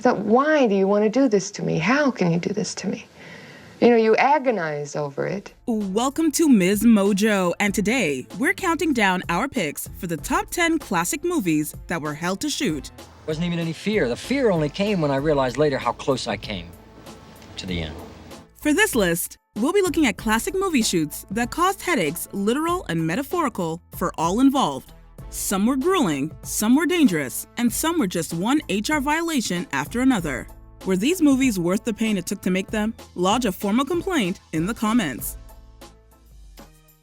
thought, why do you want to do this to me? How can you do this to me? You know, you agonize over it. Welcome to MsMojo, and today we're counting down our picks for the top 10 classic movies that were hell to shoot. Wasn't even any fear. The fear only came when I realized later how close I came to the end. For this list, we'll be looking at classic movie shoots that caused headaches, literal and metaphorical, for all involved. Some were grueling, some were dangerous, and some were just one HR violation after another. Were these movies worth the pain it took to make them? Lodge a formal complaint in the comments.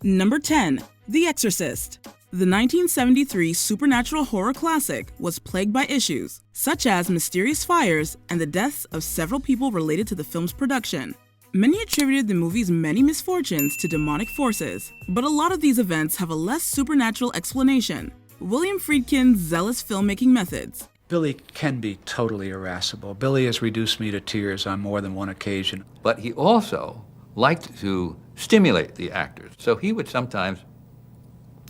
Number 10. The Exorcist. The 1973 supernatural horror classic was plagued by issues, such as mysterious fires and the deaths of several people related to the film's production. Many attributed the movie's many misfortunes to demonic forces, but a lot of these events have a less supernatural explanation. William Friedkin's zealous filmmaking methods. Billy can be totally irascible. Billy has reduced me to tears on more than one occasion. But he also liked to stimulate the actors, so he would sometimes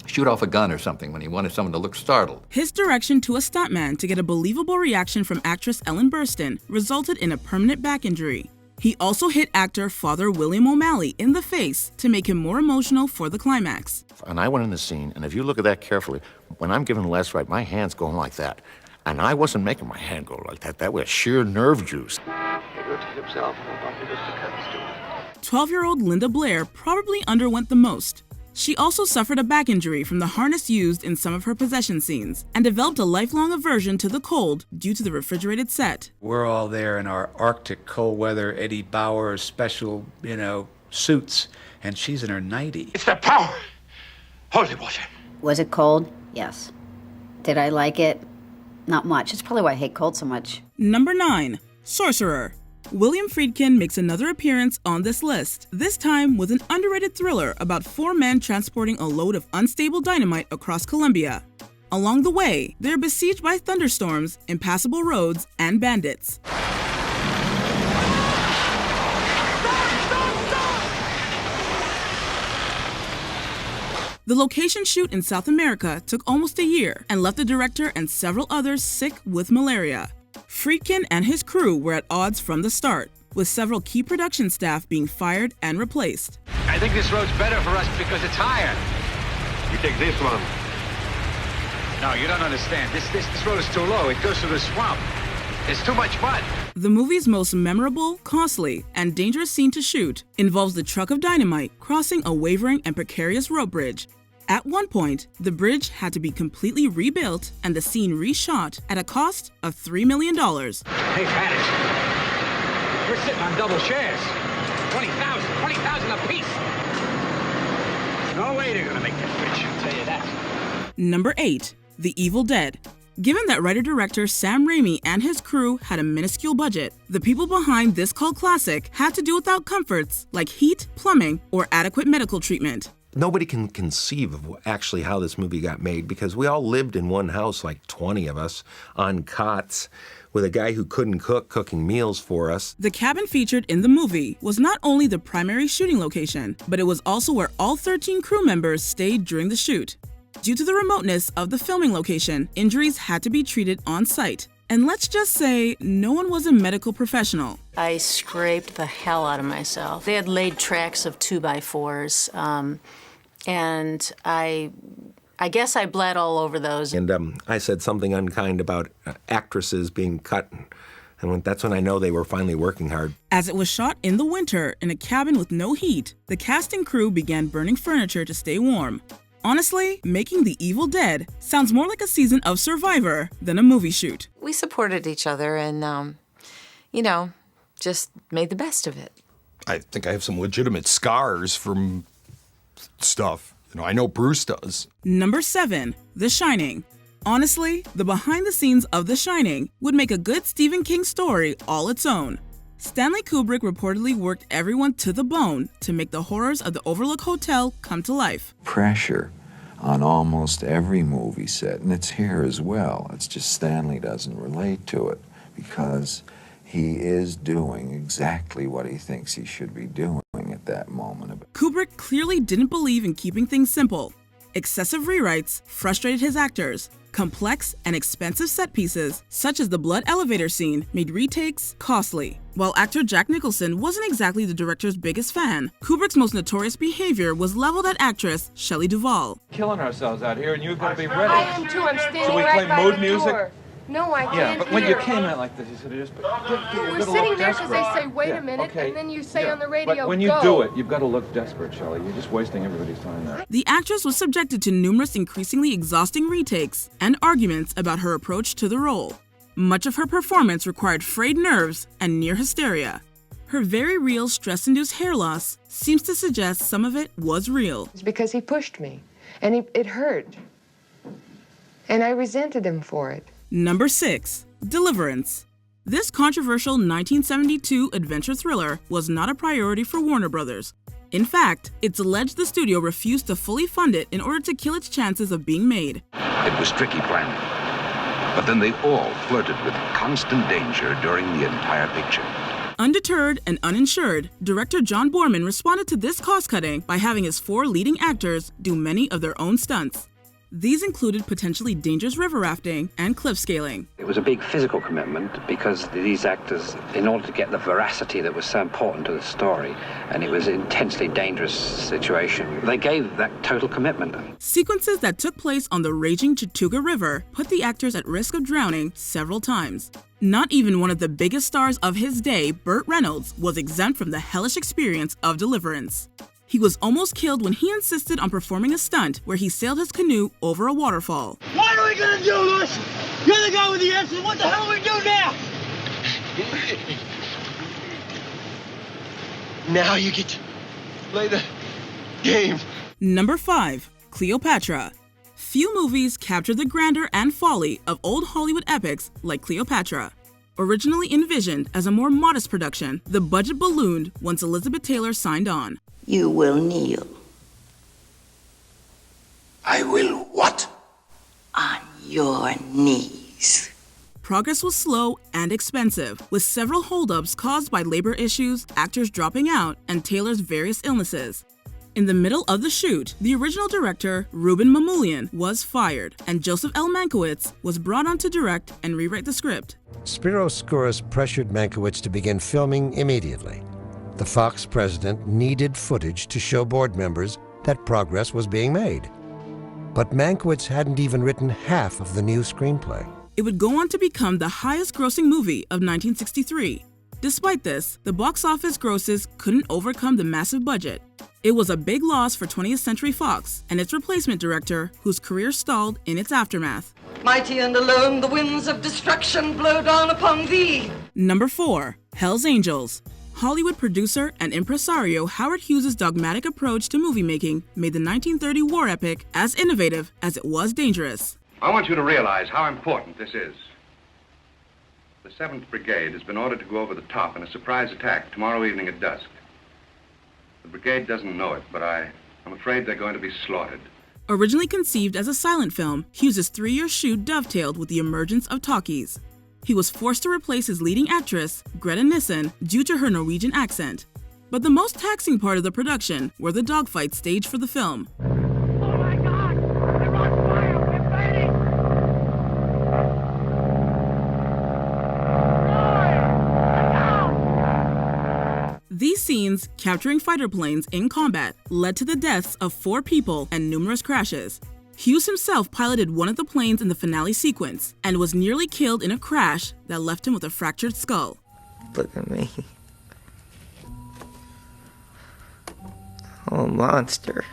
shoot off a gun or something when he wanted someone to look startled. His direction to a stuntman to get a believable reaction from actress Ellen Burstyn resulted in a permanent back injury. He also hit actor Father William O'Malley in the face to make him more emotional for the climax. And I went in the scene, and if you look at that carefully, when I'm giving the last right, my hand's going like that. And I wasn't making my hand go like that. That was sheer nerve juice. 12-year-old Linda Blair probably underwent the most. She also suffered a back injury from the harness used in some of her possession scenes and developed a lifelong aversion to the cold due to the refrigerated set. We're all there in our Arctic cold weather Eddie Bauer special, suits, and she's in her nightie. It's the power! Holy water! Was it cold? Yes. Did I like it? Not much. It's probably why I hate cold so much. Number 9. Sorcerer. William Friedkin makes another appearance on this list, this time with an underrated thriller about 4 men transporting a load of unstable dynamite across Colombia. Along the way, they're besieged by thunderstorms, impassable roads, and bandits. The location shoot in South America took almost a year and left the director and several others sick with malaria. Friedkin and his crew were at odds from the start, with several key production staff being fired and replaced. I think this road's better for us because it's higher. You take this one. No, you don't understand. This road is too low. It goes through the swamp. There's too much mud. The movie's most memorable, costly, and dangerous scene to shoot involves the truck of dynamite crossing a wavering and precarious rope bridge. At one point, the bridge had to be completely rebuilt and the scene reshot at a cost of $3 million. Hey, Paddock, we're sitting on double shares. 20,000 apiece. No way they're gonna make that bridge, I'll tell you that. Number 8. The Evil Dead. Given that writer-director Sam Raimi and his crew had a minuscule budget, the people behind this cult classic had to do without comforts like heat, plumbing, or adequate medical treatment. Nobody can conceive of actually how this movie got made because we all lived in one house, like 20 of us, on cots, with a guy who couldn't cook cooking meals for us. The cabin featured in the movie was not only the primary shooting location, but it was also where all 13 crew members stayed during the shoot. Due to the remoteness of the filming location, injuries had to be treated on site. And let's just say, no one was a medical professional. I scraped the hell out of myself. They had laid tracks of 2x4s, and I guess I bled all over those. And I said something unkind about actresses being cut, and that's when I know they were finally working hard. As it was shot in the winter in a cabin with no heat, the cast and crew began burning furniture to stay warm. Honestly, making The Evil Dead sounds more like a season of Survivor than a movie shoot. We supported each other and, just made the best of it. I think I have some legitimate scars from stuff. I know Bruce does. Number 7. The Shining. Honestly, the behind the scenes of The Shining would make a good Stephen King story all its own. Stanley Kubrick reportedly worked everyone to the bone to make the horrors of the Overlook Hotel come to life. Pressure on almost every movie set, and it's here as well. It's just Stanley doesn't relate to it because he is doing exactly what he thinks he should be doing at that moment. Kubrick clearly didn't believe in keeping things simple. Excessive rewrites frustrated his actors. Complex and expensive set pieces, such as the blood elevator scene, made retakes costly. While actor Jack Nicholson wasn't exactly the director's biggest fan, Kubrick's most notorious behavior was leveled at actress Shelley Duvall. Killing ourselves out here, and you've got to be ready. I am too. I'm standing so we right play by mood the music? door. No, I can't Yeah, but when hear. you came out like this, you said, just We're sitting there because they say, wait a minute, okay. and then you say Yeah. on the radio, But when you go. do it, you've got to look desperate, Shelley. You're just wasting everybody's time there. The actress was subjected to numerous increasingly exhausting retakes and arguments about her approach to the role. Much of her performance required frayed nerves and near hysteria. Her very real stress-induced hair loss seems to suggest some of it was real. It's because he pushed me, and it hurt. And I resented him for it. Number 6. Deliverance. This controversial 1972 adventure thriller was not a priority for Warner Brothers. In fact, it's alleged the studio refused to fully fund it in order to kill its chances of being made. It was tricky planning, but then they all flirted with constant danger during the entire picture. Undeterred and uninsured, director John Borman responded to this cost-cutting by having his 4 leading actors do many of their own stunts. These included potentially dangerous river rafting and cliff scaling. It was a big physical commitment because these actors, in order to get the veracity that was so important to the story, and it was an intensely dangerous situation, they gave that total commitment. Sequences that took place on the raging Chattooga River put the actors at risk of drowning several times. Not even one of the biggest stars of his day, Burt Reynolds, was exempt from the hellish experience of Deliverance. He was almost killed when he insisted on performing a stunt where he sailed his canoe over a waterfall. What are we gonna do, Lewis? You're the guy with the answer. What the hell do we do now? Now you get to play the game. Number 5. Cleopatra. Few movies capture the grandeur and folly of old Hollywood epics like Cleopatra. Originally envisioned as a more modest production, the budget ballooned once Elizabeth Taylor signed on. You will kneel. I will what? On your knees. Progress was slow and expensive, with several holdups caused by labor issues, actors dropping out, and Taylor's various illnesses. In the middle of the shoot, the original director, Ruben Mamoulian, was fired, and Joseph L. Mankiewicz was brought on to direct and rewrite the script. Spiro Skouras pressured Mankiewicz to begin filming immediately. The Fox president needed footage to show board members that progress was being made. But Mankiewicz hadn't even written half of the new screenplay. It would go on to become the highest-grossing movie of 1963. Despite this, the box office grosses couldn't overcome the massive budget. It was a big loss for 20th Century Fox and its replacement director, whose career stalled in its aftermath. Mighty and alone, the winds of destruction blow down upon thee. Number 4. Hell's Angels. Hollywood producer and impresario Howard Hughes' dogmatic approach to movie making made the 1930 war epic as innovative as it was dangerous. I want you to realize how important this is. The 7th Brigade has been ordered to go over the top in a surprise attack tomorrow evening at dusk. The brigade doesn't know it, but I'm afraid they're going to be slaughtered. Originally conceived as a silent film, Hughes' 3-year shoot dovetailed with the emergence of talkies. He was forced to replace his leading actress, Greta Nissen, due to her Norwegian accent. But the most taxing part of the production were the dogfights staged for the film. Oh my God! They're on fire! We're burning! These scenes, capturing fighter planes in combat, led to the deaths of 4 people and numerous crashes. Hughes himself piloted one of the planes in the finale sequence and was nearly killed in a crash that left him with a fractured skull. Look at me. Oh, monster.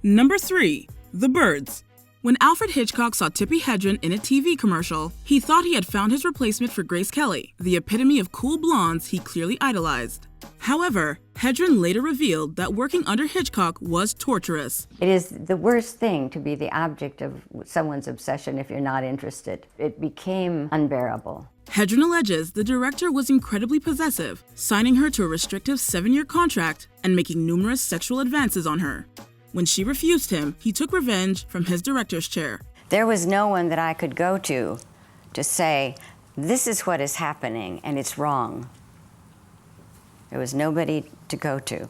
Number 3. The Birds. When Alfred Hitchcock saw Tippi Hedren in a TV commercial, he thought he had found his replacement for Grace Kelly, the epitome of cool blondes he clearly idolized. However, Hedren later revealed that working under Hitchcock was torturous. It is the worst thing to be the object of someone's obsession if you're not interested. It became unbearable. Hedren alleges the director was incredibly possessive, signing her to a restrictive 7-year contract and making numerous sexual advances on her. When she refused him, he took revenge from his director's chair. There was no one that I could go to say, this is what is happening and it's wrong. There was nobody to go to.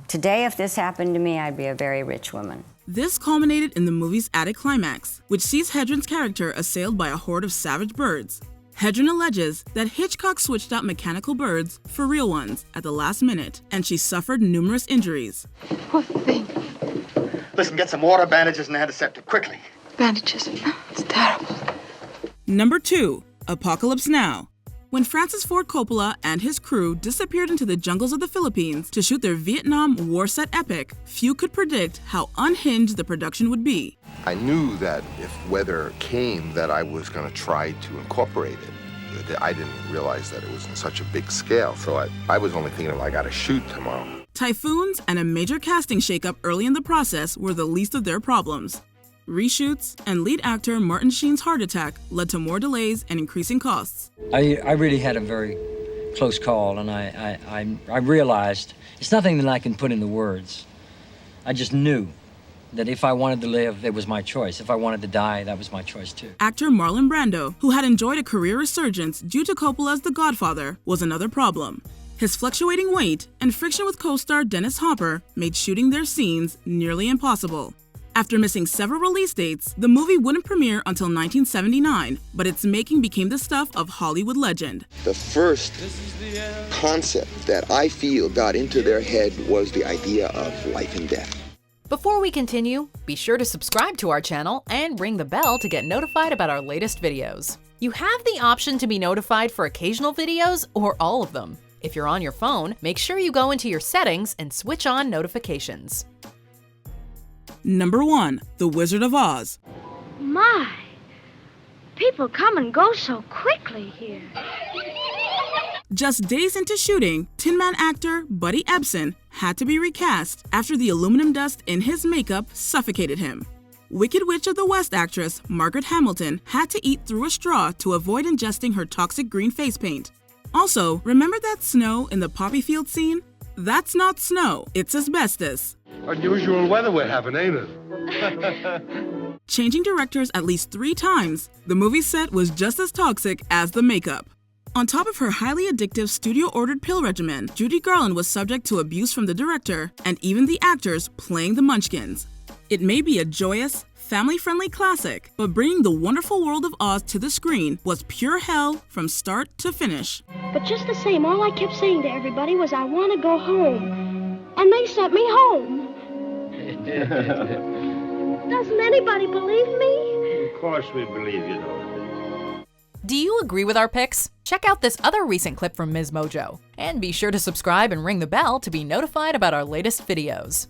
Today, if this happened to me, I'd be a very rich woman. This culminated in the movie's added climax, which sees Hedren's character assailed by a horde of savage birds. Hedren alleges that Hitchcock switched out mechanical birds for real ones at the last minute, and she suffered numerous injuries. Poor thing. Listen, get some water, bandages, and antiseptic, quickly. Bandages. It's terrible. Number 2. Apocalypse Now. When Francis Ford Coppola and his crew disappeared into the jungles of the Philippines to shoot their Vietnam War set epic, few could predict how unhinged the production would be. I knew that if weather came that I was going to try to incorporate it. I didn't realize that it was in such a big scale, so I was only thinking, I got to shoot tomorrow. Typhoons and a major casting shakeup early in the process were the least of their problems. Reshoots and lead actor Martin Sheen's heart attack led to more delays and increasing costs. I really had a very close call, and I realized it's nothing that I can put into words. I just knew that if I wanted to live, it was my choice. If I wanted to die, that was my choice too. Actor Marlon Brando, who had enjoyed a career resurgence due to Coppola's The Godfather, was another problem. His fluctuating weight and friction with co-star Dennis Hopper made shooting their scenes nearly impossible. After missing several release dates, the movie wouldn't premiere until 1979, but its making became the stuff of Hollywood legend. The first concept that I feel got into their head was the idea of life and death. Before we continue, be sure to subscribe to our channel and ring the bell to get notified about our latest videos. You have the option to be notified for occasional videos or all of them. If you're on your phone, make sure you go into your settings and switch on notifications. Number 1. The Wizard of Oz. My, people come and go so quickly here. Just days into shooting, Tin Man actor Buddy Ebsen had to be recast after the aluminum dust in his makeup suffocated him. Wicked Witch of the West actress Margaret Hamilton had to eat through a straw to avoid ingesting her toxic green face paint. Also, remember that snow in the poppy field scene? That's not snow, it's asbestos. Unusual weather we're having, ain't it? Changing directors at least 3 times, the movie set was just as toxic as the makeup. On top of her highly addictive studio-ordered pill regimen, Judy Garland was subject to abuse from the director and even the actors playing the Munchkins. It may be a joyous, family-friendly classic, but bringing the wonderful world of Oz to the screen was pure hell from start to finish. But just the same, all I kept saying to everybody was, I want to go home. And they sent me home. Doesn't anybody believe me? Of course we believe you, though. Do you agree with our picks? Check out this other recent clip from MsMojo. And be sure to subscribe and ring the bell to be notified about our latest videos.